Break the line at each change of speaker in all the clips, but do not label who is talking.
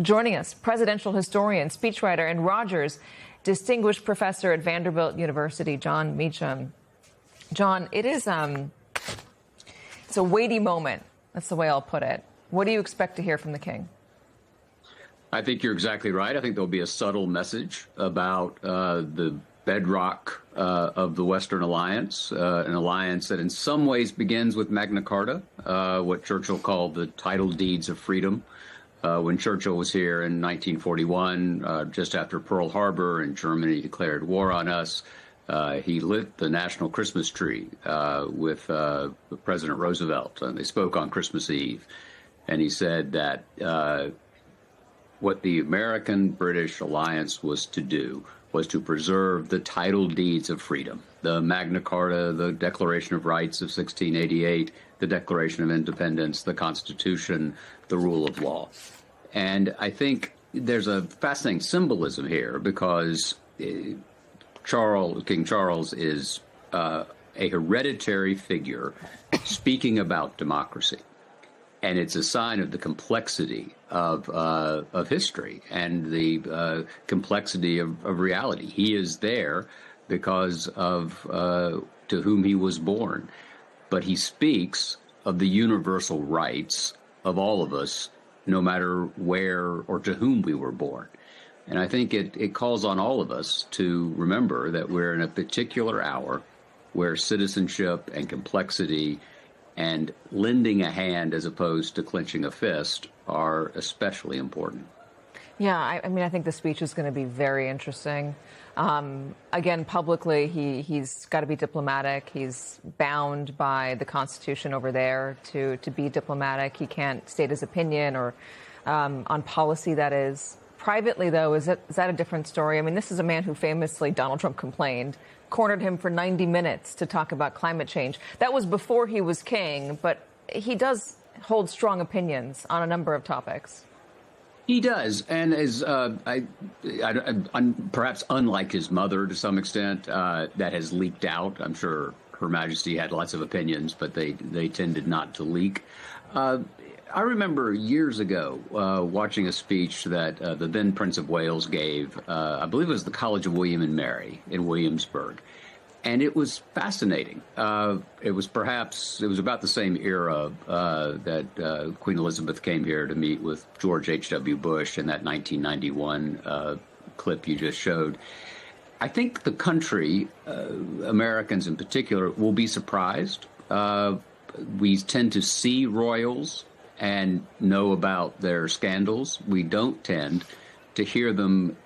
Joining us, presidential historian, speechwriter, and Rogers Distinguished Professor at Vanderbilt University, Jon Meacham. Jon, it's a weighty moment. That's the way I'll put it. What do you expect to hear from the king?
I think you're exactly right. I think there'll be a subtle message about the bedrock of the Western Alliance, an alliance that in some ways begins with Magna Carta, what Churchill called the title deeds of freedom. When Churchill was here in 1941, just after Pearl Harbor and Germany declared war on us, he lit the national Christmas tree with President Roosevelt, and they spoke on Christmas Eve. And he said that what the American-British alliance was to do was to preserve the title deeds of freedom, the Magna Carta, the Declaration of Rights of 1688, the Declaration of Independence, the Constitution, the rule of law. And I think there's a fascinating symbolism here because King Charles is a hereditary figure speaking about democracy. And it's a sign of the complexity of history and the complexity of reality. He is there because of to whom he was born. But he speaks of the universal rights of all of us, no matter where or to whom we were born. And I think it calls on all of us to remember that we're in a particular hour where citizenship and complexity and lending a hand as opposed to clenching a fist are especially important.
Yeah, I think the speech is going to be very interesting. Again, publicly, he's got to be diplomatic. He's bound by the Constitution over there to be diplomatic. He can't state his opinion or on policy, that is. Privately, though, is that a different story? I mean, this is a man who famously, Donald Trump complained, cornered him for 90 minutes to talk about climate change. That was before he was king, but he does hold strong opinions on a number of topics.
He does, and is perhaps unlike his mother to some extent, that has leaked out. I'm sure Her Majesty had lots of opinions, but they tended not to leak. I remember years ago watching a speech that the then Prince of Wales gave. I believe it was the College of William and Mary in Williamsburg. And it was fascinating. It was about the same era that Queen Elizabeth came here to meet with George H.W. Bush in that 1991 clip you just showed. I think the country, Americans in particular, will be surprised. We tend to see royals and know about their scandals. We don't tend to hear them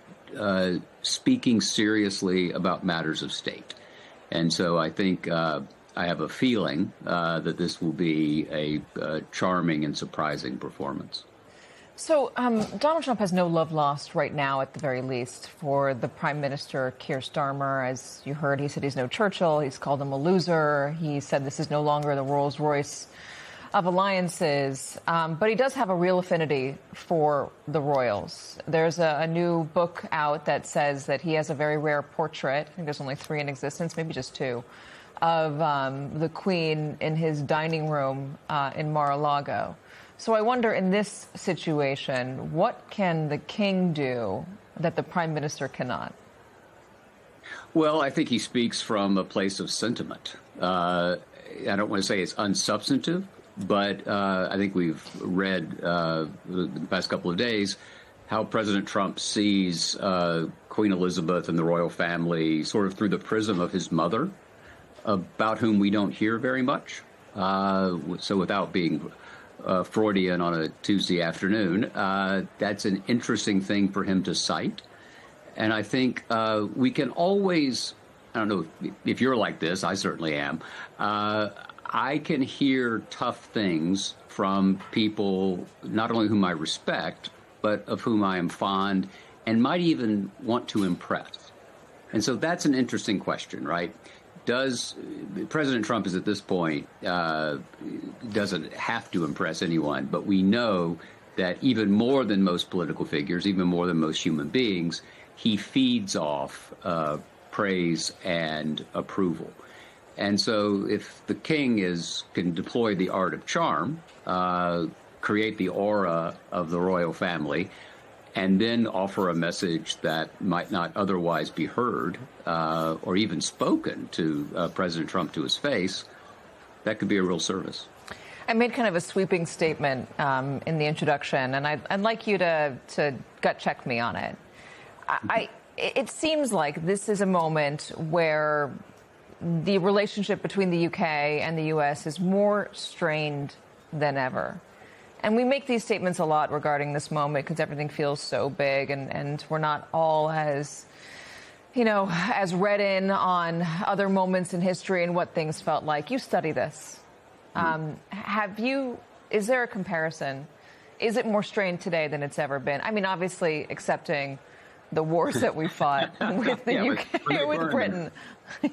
speaking seriously about matters of state. And so I think I have a feeling that this will be a charming and surprising performance.
So Donald Trump has no love lost right now, at the very least, for the Prime Minister, Keir Starmer. As you heard, he said he's no Churchill. He's called him a loser. He said this is no longer the Rolls-Royce of alliances. But he does have a real affinity for the royals. There's a new book out that says that he has a very rare portrait. I think there's only 3 in existence, maybe just 2, of the Queen in his dining room in Mar-a-Lago. So I wonder, in this situation, what can the king do that the Prime Minister cannot?
Well, I think he speaks from a place of sentiment. I don't want to say it's unsubstantive, but I think we've read the past couple of days how President Trump sees Queen Elizabeth and the royal family sort of through the prism of his mother, about whom we don't hear very much. So without being Freudian on a Tuesday afternoon, that's an interesting thing for him to cite. And I think we can always, I don't know if you're like this, I certainly am, I can hear tough things from people, not only whom I respect, but of whom I am fond and might even want to impress. And so that's an interesting question, right? President Trump is at this point, doesn't have to impress anyone, but we know that even more than most political figures, even more than most human beings, he feeds off praise and approval. And so if the king can deploy the art of charm, create the aura of the royal family, and then offer a message that might not otherwise be heard or even spoken to President Trump to his face, that could be a real service.
I made kind of a sweeping statement in the introduction, and I'd like you to gut check me on it. It seems like this is a moment where the relationship between the UK and the US is more strained than ever. And we make these statements a lot regarding this moment because everything feels so big, and we're not all as, as read in on other moments in history and what things felt like. You study this. Is there a comparison? Is it more strained today than it's ever been? I mean, obviously, accepting the wars that we fought with the UK, with Britain.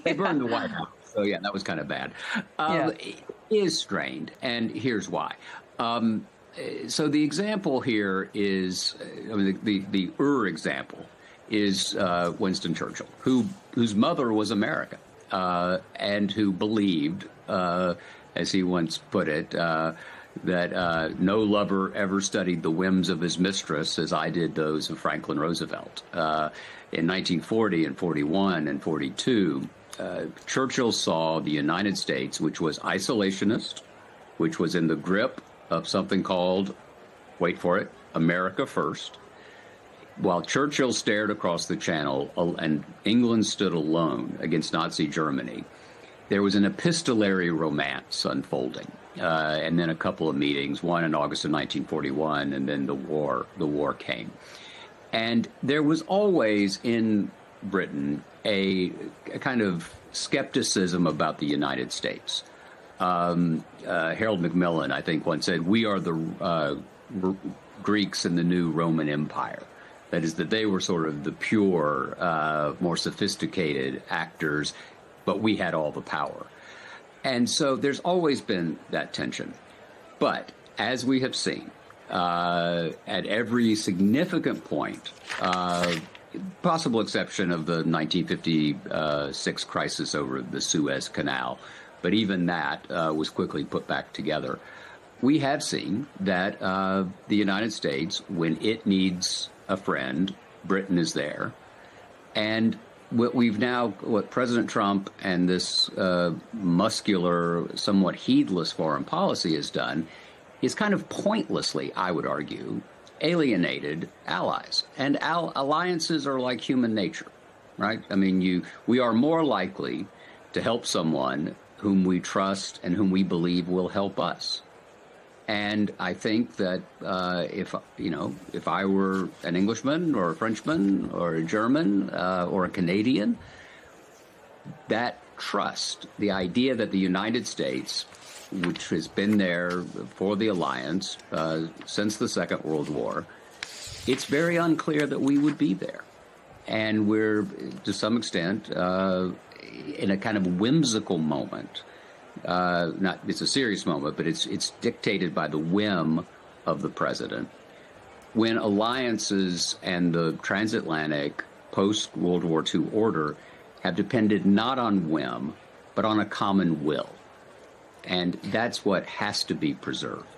They burned the White House. So, yeah, that was kind of bad. It is strained, and here's why. So the example here is, the example is Winston Churchill, whose mother was American and who believed, as he once put it, that no lover ever studied the whims of his mistress as I did those of Franklin Roosevelt. In 1940 and 41 and 42, Churchill saw the United States, which was isolationist, which was in the grip of something called, wait for it, America First. While Churchill stared across the Channel and England stood alone against Nazi Germany, there was an epistolary romance unfolding, and then a couple of meetings, one in August of 1941, and then the war came. And there was always in Britain a kind of skepticism about the United States. Harold Macmillan, I think, once said, "We are the Greeks in the new Roman Empire." That is, that they were sort of the pure, more sophisticated actors, but we had all the power. And so there's always been that tension. But as we have seen, at every significant point, possible exception of the 1956 crisis over the Suez Canal, but even that was quickly put back together. We have seen that the United States, when it needs a friend, Britain is there. And what President Trump and this muscular, somewhat heedless foreign policy has done is kind of pointlessly, I would argue, alienated allies. And alliances are like human nature, right? I mean, we are more likely to help someone whom we trust and whom we believe will help us. And I think that if I were an Englishman or a Frenchman or a German or a Canadian, that trust, the idea that the United States, which has been there for the alliance since the Second World War, it's very unclear that we would be there. And we're, to some extent, in a kind of whimsical moment. It's a serious moment, but it's dictated by the whim of the president. When alliances and the transatlantic post-World War II order have depended not on whim, but on a common will. And that's what has to be preserved.